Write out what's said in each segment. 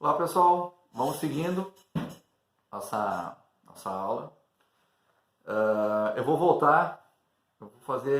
Olá pessoal, vamos seguindo nossa aula. Eu vou voltar, eu vou fazer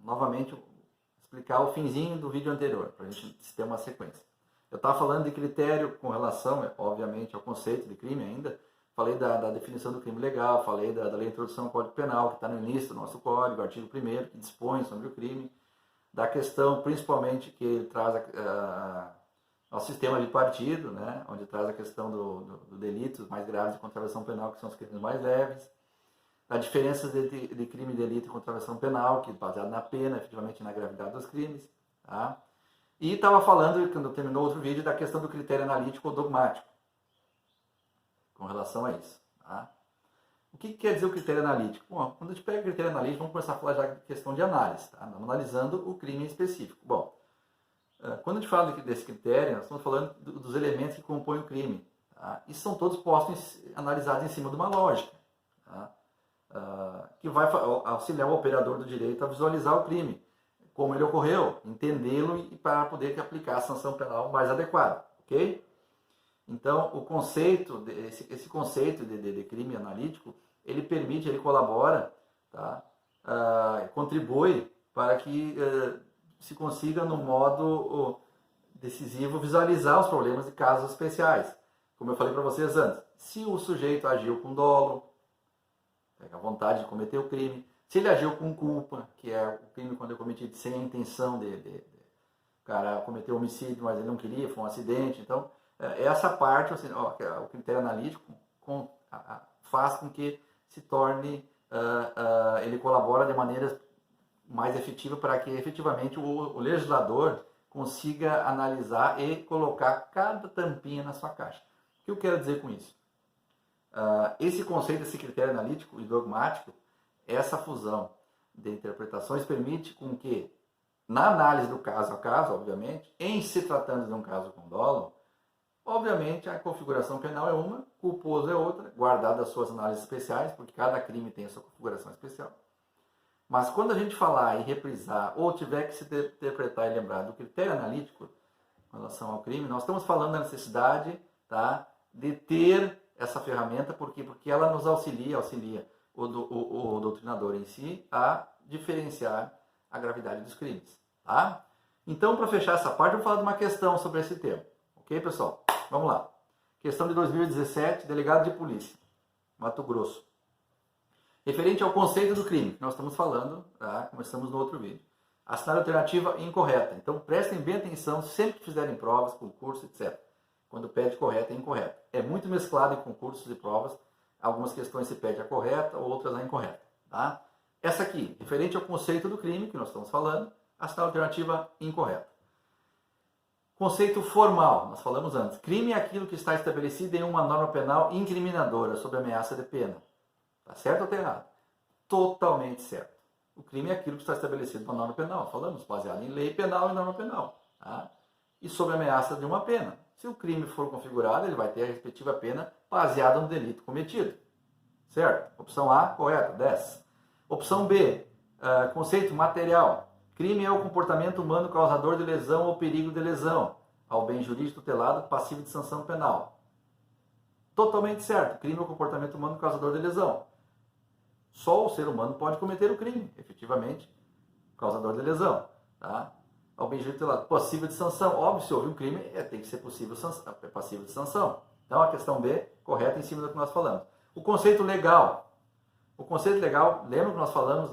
novamente explicar o finzinho do vídeo anterior, para a gente ter uma sequência. Eu estava falando de critério com relação, obviamente, ao conceito de crime ainda. Falei da definição do crime legal, falei da lei de introdução ao Código Penal, que está no início do nosso código, artigo 1º, que dispõe sobre o crime. Da questão, principalmente, que ele traz nosso sistema de partido, né, onde traz a questão do delitos mais graves de contravenção penal, que são os crimes mais leves. A diferença de crime, delito e contravenção penal, que é baseado na pena, efetivamente na gravidade dos crimes. Tá? E estava falando, quando terminou outro vídeo, da questão do critério analítico ou dogmático, com relação a isso. Tá? O que quer dizer o critério analítico? Bom, quando a gente pega o critério analítico, vamos começar a falar já de questão de análise, tá? Analisando o crime em específico. Bom, quando a gente fala desse critério, nós estamos falando dos elementos que compõem o crime. Tá? E são todos postos, analisados em cima de uma lógica, tá? Que vai auxiliar o operador do direito a visualizar o crime, como ele ocorreu, entendê-lo e para poder aplicar a sanção penal mais adequada. Ok? Então, o conceito, esse conceito de crime analítico, ele permite, ele colabora, tá? Contribui para que se consiga, no modo decisivo, visualizar os problemas de casos especiais. Como eu falei para vocês antes, se o sujeito agiu com dolo, a vontade de cometer o crime, se ele agiu com culpa, que é o crime quando é cometido sem a intenção de o cara cometer homicídio, mas ele não queria, foi um acidente. Então, essa parte, assim, o critério analítico faz com que se torne, ele colabora de maneira mais efetiva para que efetivamente o legislador consiga analisar e colocar cada tampinha na sua caixa. O que eu quero dizer com isso? Esse conceito, esse critério analítico e dogmático, essa fusão de interpretações permite com que, na análise do caso a caso, obviamente, em se tratando de um caso com dolo, obviamente a configuração penal é uma, culposo é outra, guardada as suas análises especiais, porque cada crime tem a sua configuração especial. Mas quando a gente falar e reprisar, ou tiver que se interpretar e lembrar do critério analítico em relação ao crime, nós estamos falando da necessidade, tá, de ter essa ferramenta, porque ela nos auxilia o doutrinador em si a diferenciar a gravidade dos crimes. Tá? Então, para fechar essa parte, eu vou falar de uma questão sobre esse tema. Ok, pessoal? Vamos lá. Questão de 2017, delegado de polícia, Mato Grosso. Referente ao conceito do crime, que nós estamos falando, tá? Começamos no outro vídeo. Assinar alternativa incorreta. Então, prestem bem atenção sempre que fizerem provas, concurso, etc. Quando pede correta e incorreta. É muito mesclado em concursos e provas. Algumas questões se pede a correta, outras a incorreta. Tá? Essa aqui, referente ao conceito do crime, que nós estamos falando, assinar alternativa incorreta. Conceito formal, nós falamos antes. Crime é aquilo que está estabelecido em uma norma penal incriminadora, sob ameaça de pena. Tá certo ou tá errado? Totalmente certo. O crime é aquilo que está estabelecido na norma penal. Falamos, baseado em lei penal e norma penal. Tá? E sob ameaça de uma pena. Se o crime for configurado, ele vai ter a respectiva pena baseada no delito cometido. Certo? Opção A, correta, 10. Opção B, conceito material. Crime é o comportamento humano causador de lesão ou perigo de lesão ao bem jurídico tutelado passivo de sanção penal. Totalmente certo. Crime é o comportamento humano causador de lesão. Só o ser humano pode cometer o crime, efetivamente, causador de lesão. Tá? Ao bem jurídico tutelado passivo de sanção. Óbvio, se houve um crime, tem que ser passivo de sanção. Então, a questão B, correta em cima do que nós falamos. O conceito legal. O conceito legal, lembra que nós falamos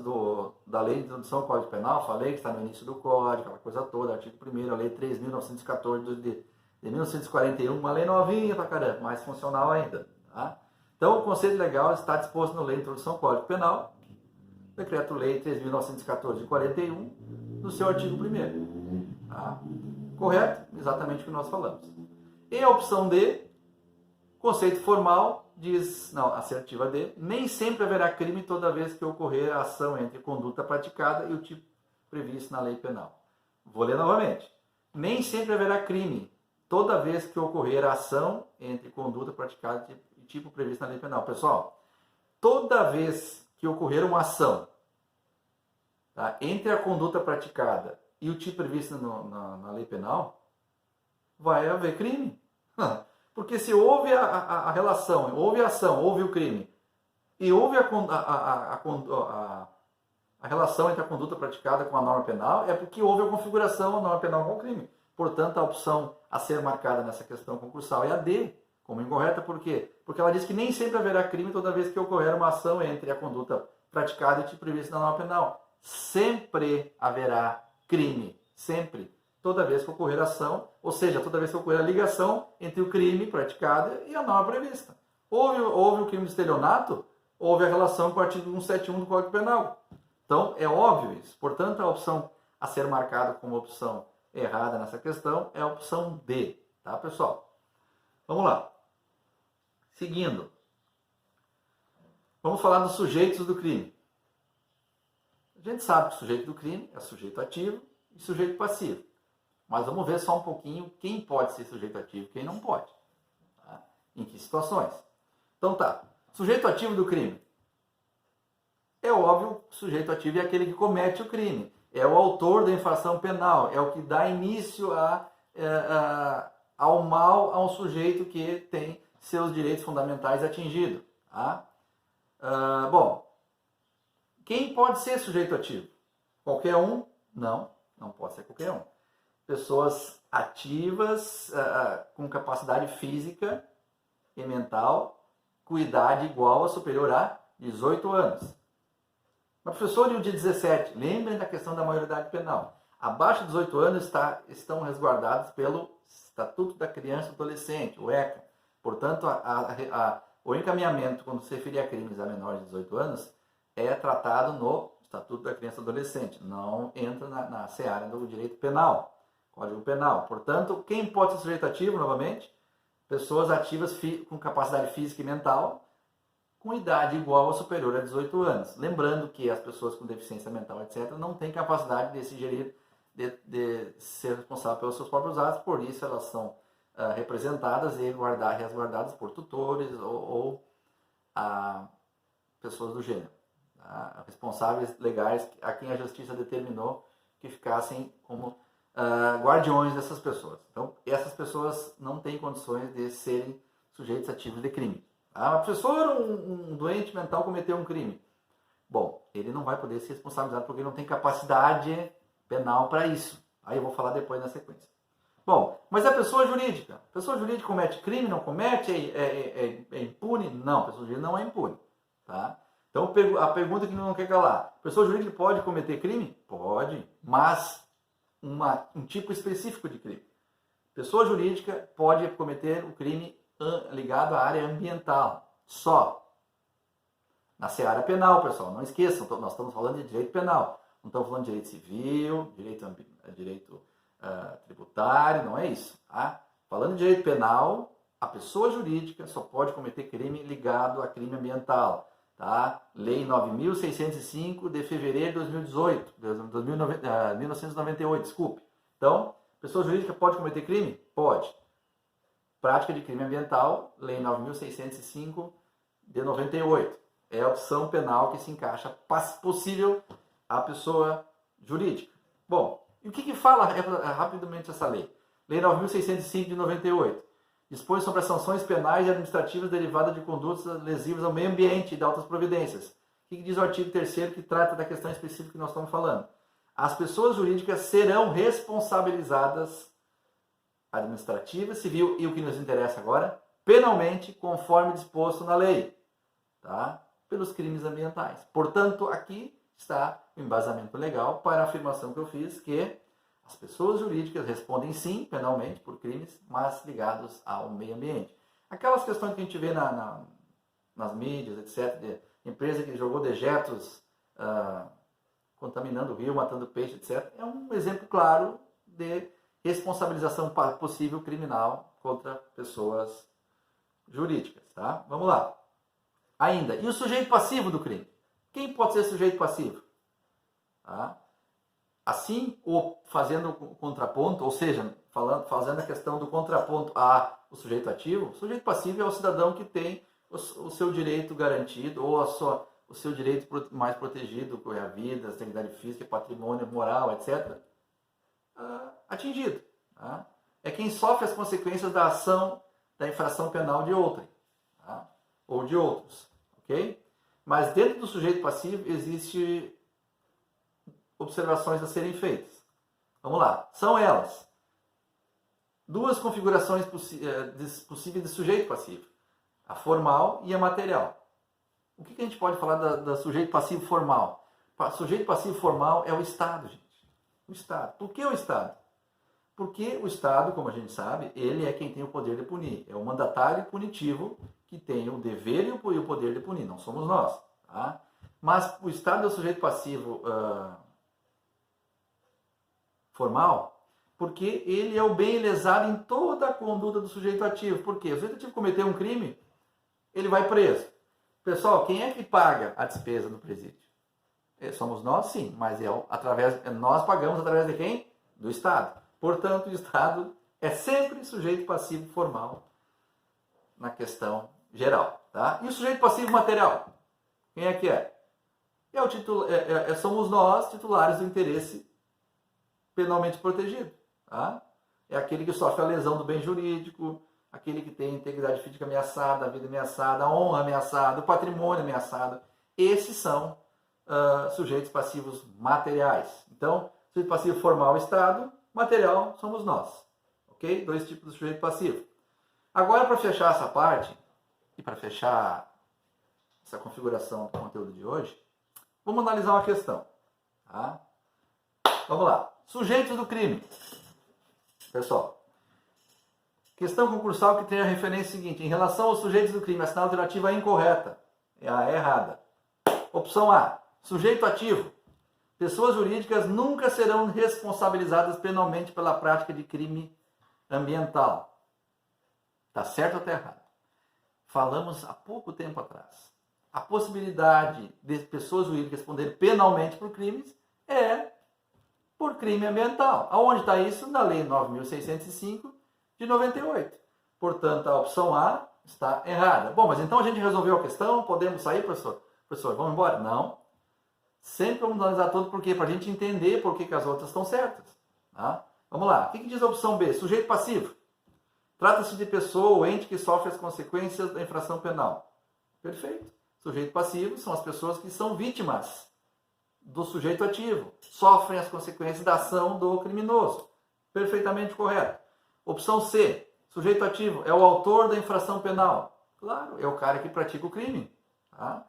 da lei de introdução ao Código Penal? Falei que está no início do Código, aquela coisa toda, artigo 1º, a lei 3.914 de 1941, uma lei novinha pra caramba, mais funcional ainda. Tá? Então, o conceito legal está disposto na lei de introdução ao Código Penal, decreto-lei 3.914 de 41, no seu artigo 1º. Tá? Correto? Exatamente o que nós falamos. E a opção D, conceito formal, diz, não, assertiva D, nem sempre haverá crime toda vez que ocorrer a ação entre conduta praticada e o tipo previsto na lei penal. Vou ler novamente. Nem sempre haverá crime toda vez que ocorrer a ação entre conduta praticada e tipo previsto na lei penal. Pessoal, toda vez que ocorrer uma ação, tá, entre a conduta praticada e o tipo previsto na lei penal, vai haver crime. Porque se houve a relação, houve a ação, houve o crime, e houve a relação entre a conduta praticada com a norma penal, é porque houve a configuração da norma penal com o crime. Portanto, a opção a ser marcada nessa questão concursal é a D, como incorreta. Por quê? Porque ela diz que nem sempre haverá crime toda vez que ocorrer uma ação entre a conduta praticada e o tipo previsto na norma penal. Sempre haverá crime. Sempre. Toda vez que ocorrer ação, ou seja, toda vez que ocorrer a ligação entre o crime praticado e a norma prevista. Houve o crime de estelionato, houve a relação com o artigo 171 do Código Penal. Então, é óbvio isso. Portanto, a opção a ser marcada como opção errada nessa questão é a opção D. Tá, pessoal? Vamos lá. Seguindo. Vamos falar dos sujeitos do crime. A gente sabe que o sujeito do crime é sujeito ativo e sujeito passivo. Mas vamos ver só um pouquinho quem pode ser sujeito ativo e quem não pode. Tá? Em que situações? Então tá. Sujeito ativo do crime. É óbvio, o sujeito ativo é aquele que comete o crime. É o autor da infração penal. É o que dá início ao mal a um sujeito que tem seus direitos fundamentais atingidos. Tá? Bom, quem pode ser sujeito ativo? Qualquer um? Não, não pode ser qualquer um. Pessoas ativas, com capacidade física e mental, com idade igual ou superior a 18 anos. Mas, professor, e o de 17? Lembrem da questão da maioridade penal. Abaixo de 18 anos estão resguardados pelo Estatuto da Criança e do Adolescente, o ECA. Portanto, o encaminhamento, quando se referir a crimes a menores de 18 anos, é tratado no Estatuto da Criança e do Adolescente. Não entra na seara do direito penal. Código Penal. Portanto, quem pode ser sujeito ativo, novamente? Pessoas ativas com capacidade física e mental, com idade igual ou superior a 18 anos. Lembrando que as pessoas com deficiência mental, etc., não têm capacidade de se gerir, de ser responsável pelos seus próprios atos, por isso elas são representadas e resguardadas por tutores ou pessoas do gênero. Tá? Responsáveis legais a quem a justiça determinou que ficassem como guardiões dessas pessoas. Então, essas pessoas não têm condições de serem sujeitos ativos de crime. Mas, professor, um doente mental cometeu um crime. Bom, ele não vai poder ser responsabilizado porque ele não tem capacidade penal para isso. Aí eu vou falar depois na sequência. Bom, mas a pessoa jurídica? A pessoa jurídica comete crime, não comete? É impune? Não, a pessoa jurídica não é impune. Tá? Então, a pergunta que não quer calar. A pessoa jurídica pode cometer crime? Pode, mas um tipo específico de crime. Pessoa jurídica pode cometer o crime ligado à área ambiental, só. Na seara penal, pessoal, não esqueçam, nós estamos falando de direito penal. Não estamos falando de direito civil, direito tributário, não é isso. Tá? Falando de direito penal, a pessoa jurídica só pode cometer crime ligado a crime ambiental. Tá? Lei 9.605 de fevereiro de 2018, 1998, desculpe. Então, pessoa jurídica pode cometer crime? Pode. Prática de crime ambiental, Lei 9.605 de 98. É a opção penal que se encaixa possível à pessoa jurídica. Bom, e o que fala rapidamente essa lei? Lei 9.605 de 98. Dispõe sobre as sanções penais e administrativas derivadas de condutas lesivas ao meio ambiente e de outras providências. O que diz o artigo 3º que trata da questão específica que nós estamos falando? As pessoas jurídicas serão responsabilizadas administrativa, civil e o que nos interessa agora, penalmente, conforme disposto na lei, tá? Pelos crimes ambientais. Portanto, aqui está o embasamento legal para a afirmação que eu fiz, que as pessoas jurídicas respondem sim, penalmente, por crimes, mas ligados ao meio ambiente. Aquelas questões que a gente vê nas mídias, etc., de empresa que jogou dejetos contaminando o rio, matando peixe, etc., é um exemplo claro de responsabilização possível criminal contra pessoas jurídicas. Tá? Vamos lá. Ainda, e o sujeito passivo do crime? Quem pode ser sujeito passivo? Tá? Assim, fazendo o contraponto, ou seja, fazendo a questão do contraponto ao sujeito ativo, o sujeito passivo é o cidadão que tem o seu direito garantido, ou o seu direito mais protegido, que é a vida, a integridade física, patrimônio, moral, etc., atingido. Tá? É quem sofre as consequências da ação da infração penal de outrem, tá? Ou de outros, ok? Mas dentro do sujeito passivo existe observações a serem feitas. Vamos lá, são elas duas configurações possíveis de sujeito passivo, a formal e a material. O que a gente pode falar da sujeito passivo formal? Sujeito passivo formal é o Estado, gente. O Estado. Por que o Estado? Porque o Estado, como a gente sabe, ele é quem tem o poder de punir. É o mandatário punitivo que tem o dever e o poder de punir. Não somos nós. Tá? Mas o Estado é o sujeito passivo formal porque ele é o bem lesado em toda a conduta do sujeito ativo. Por quê? O sujeito ativo cometeu um crime, ele vai preso. Pessoal, quem é que paga a despesa do presídio? Somos nós, sim, mas nós pagamos através de quem? Do Estado. Portanto, o Estado é sempre sujeito passivo formal na questão geral. Tá? E o sujeito passivo material? Quem é que é? Somos nós, titulares do interesse penalmente protegido. Tá? É aquele que sofre a lesão do bem jurídico, aquele que tem a integridade física ameaçada, a vida ameaçada, a honra ameaçada, o patrimônio ameaçado. Esses são sujeitos passivos materiais. Então, sujeito passivo formal, Estado, material, somos nós. Ok? Dois tipos de sujeito passivo. Agora, para fechar essa parte, e para fechar essa configuração do conteúdo de hoje, vamos analisar uma questão. Tá? Vamos lá. Sujeitos do crime. Pessoal, questão concursal que tem a referência seguinte. Em relação aos sujeitos do crime, a assinala alternativa é incorreta. É a errada. Opção A. Sujeito ativo. Pessoas jurídicas nunca serão responsabilizadas penalmente pela prática de crime ambiental. Está certo ou está errado? Falamos há pouco tempo atrás. A possibilidade de pessoas jurídicas responderem penalmente por crimes é por crime ambiental. Aonde está isso? Na Lei 9.605 de 98. Portanto, a opção A está errada. Bom, mas então a gente resolveu a questão? Podemos sair, professor? Professor, vamos embora? Não. Sempre vamos analisar tudo, por quê? Para a gente entender por que as outras estão certas. Tá? Vamos lá. O que diz a opção B? Sujeito passivo. Trata-se de pessoa ou ente que sofre as consequências da infração penal. Perfeito. Sujeito passivo são as pessoas que são vítimas do sujeito ativo. Sofrem as consequências da ação do criminoso. Perfeitamente correto. Opção C. Sujeito ativo é o autor da infração penal. Claro, é o cara que pratica o crime. Tá?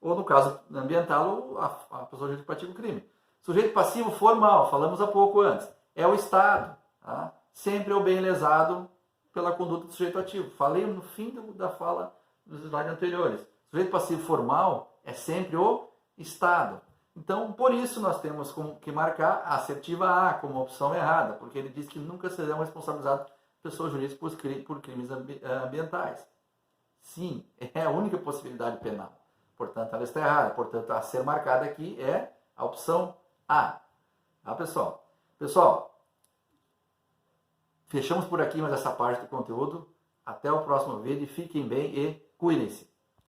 Ou no caso ambiental, a pessoa que pratica o crime. Sujeito passivo formal, falamos há pouco antes, é o Estado. Tá? Sempre é o bem lesado pela conduta do sujeito ativo. Falei no fim da fala dos slides anteriores. Sujeito passivo formal é sempre o Estado. Então, por isso nós temos que marcar a assertiva A como opção errada, porque ele diz que nunca serão responsabilizadas pessoas jurídicas por crimes ambientais. Sim, é a única possibilidade penal. Portanto, ela está errada. Portanto, a ser marcada aqui é a opção A. Tá, pessoal? Pessoal, fechamos por aqui mais essa parte do conteúdo. Até o próximo vídeo. Fiquem bem e cuidem-se.